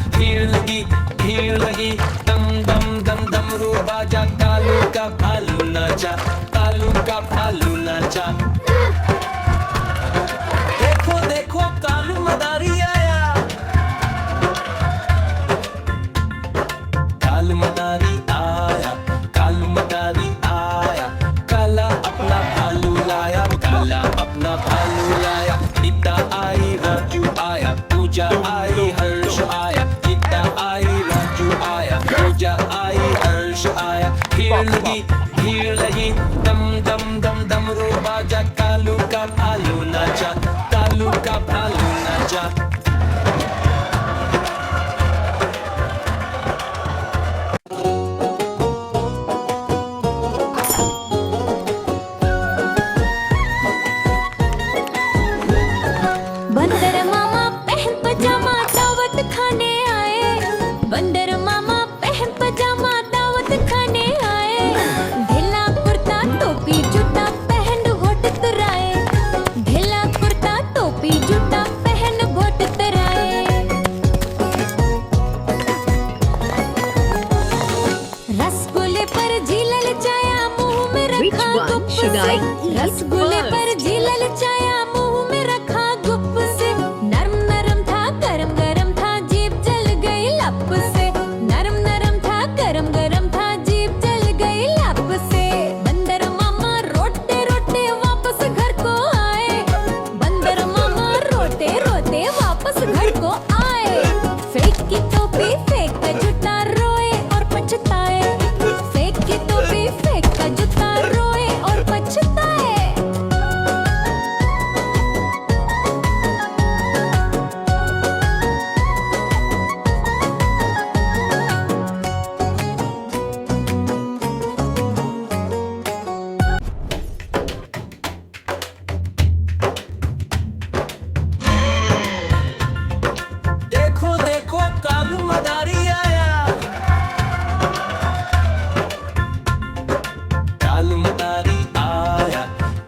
भीड़ लगी दम दम दम डमरू बाजा कालू का भालू नाचा कालू का भालू नाचा। देखो देखो कालू मदारी आया कालू मदारी आया कालू मदारी आया काला अपना भालू लाया काला अपना भालू लाया। गीता आई राजू आया पूजा आई हर्ष आया गीता आई राजू आया पूजा आई हर्ष आया। भीड़ लगी दम दम दम डमरू बाजा कालू का भालू नाचा कालू का भालू नाचा। बंदर मामा पहन पजामा दावत खाने आए बंदर मामा पहन पजामा दावत खाने आए। ढीला कुर्ता टोपी जूता पहन होठ तराए ढीला कुर्ता टोपी जूता पहन होठ तराए। रसगुल्ले पर झीलल चाया मुंह में रखा गुप्त से रसगुल्ले पर झीलल चाया मुंह में रखा गुप्त से। नरम नरम था गरम गरम था जीभ जल गई लप से नरम नरम था गरम गरम था जीभ जल गई लप से। बंदर मामा रोते रोते वापस घर को आए बंदर मामा रोते रोते वापस घर को आए। फेंक की टोपी फेंक का जूता रोए और पछताए फेंक की टोपी फेंक का जूता रोए और पछताए। देखो देखो कालू मदारी आया कालू मदारी आया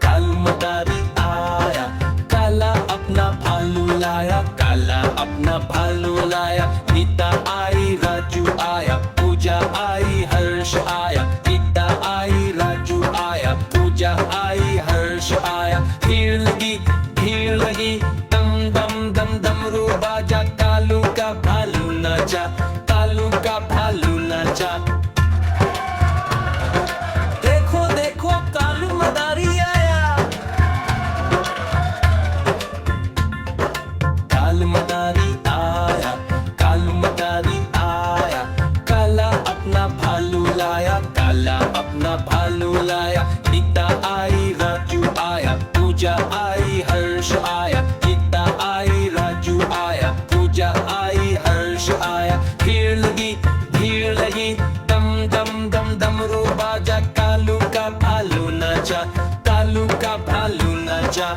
कालू मदारी आया काला अपना भालू लाया काला अपना भालू लाया। गीता आई राजू आया पूजा आई हर्ष आया गीता आई राजू आया पूजा आई हर्ष आया। भीड़ लगी दम दम दम डमरू बाजा कालू का भालू नाचा कालू का भालू नाचा। देखो देखो कालू मदारी आया कालू मदारी आया कालू मदारी आया काला अपना भालू लाया काला अपना भालू लाया। गीता आई राजू आया पूजा आई हर्ष आया गीता आई राजू आया पूजा आई हर्ष आया। भीड़ लगी दम दम दम डमरू बाजा कालू का भालू नाचा कालू का भालू नाचा।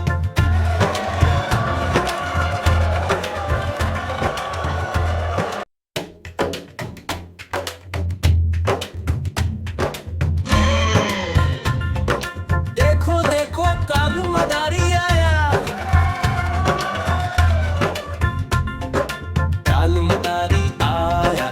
देखो देखो कालू मदारी आया कालू मदारी आया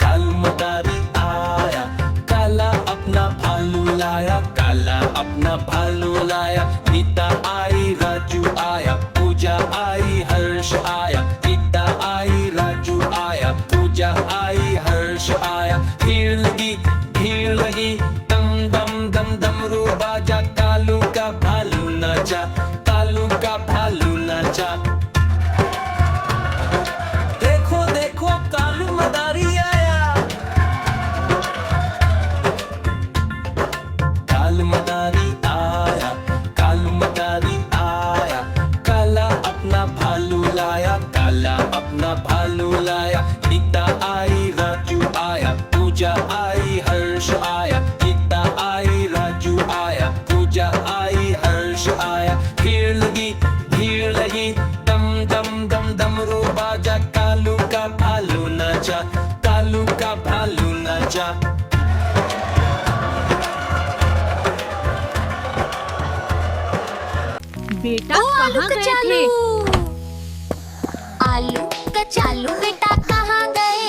कालू मदारी आया काला अपना भालू लाया काला अपना भालू लाया। गीता आई राजू आया पूजा आई हर्ष आया गीता आई राजू आया पूजा आई हर्ष आया। भीड़ लगी दम दम दम डमरू बाजा कालू का भालू नाचा कालू का भालू नाचा। देखो देखो कालू मदारी आया कालू मदारी आया कालू मदारी आया काला अपना भालू लाया काला अपना भालू लाया। गीता आई राजू आया पूजा आई हर्ष आया गीता आई राजू आया पूजा आई हर्ष आया। भीड़ लगी दम दम दम डमरू बाजा कालू का भालू नाचा कालू का भालू नाचा। बेटा कहाँ गए थे? आलू कचालू बेटा कहाँ गए?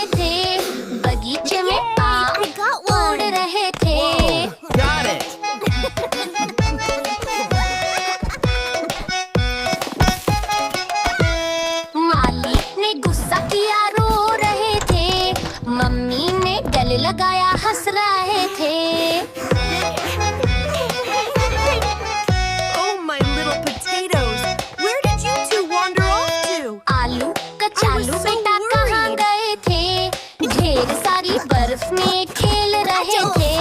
लगाया हंस रहे थे। Oh, my little potatoes! Where did you two wander off to? आलू कचालू so बेटा कहाँ worried. गए थे? ढेर सारी बर्फ में खेल रहे थे।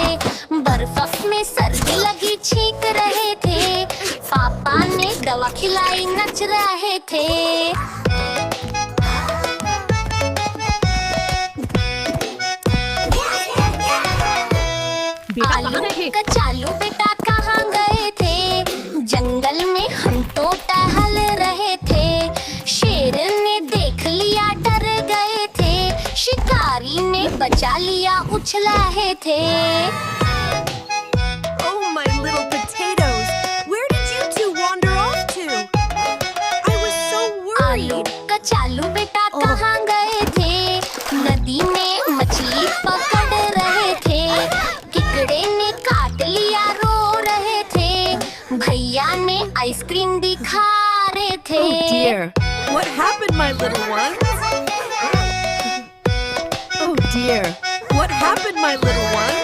बर्फ में सर्दी लगी छींक रहे थे। पापा ने दवा खिलाई नच रहे थे। आलू कचालू बेटा कहाँ गए थे? जंगल में हम तो टहल रहे थे। शेर ने देख लिया डर गए थे। शिकारी ने बचा लिया उछलाए थे। Oh, my little potatoes! Where did you two wander off to? I was so आलू worried. कचालू बेटा कहाँ गए थे? नदी में मछली पकड़ रहे थे। किकड़े ने काट लिया रो रहे थे। भैया ने आइसक्रीम दिखा रहे थे। Oh dear! What happened, my little ones? Oh dear! What happened, my little ones?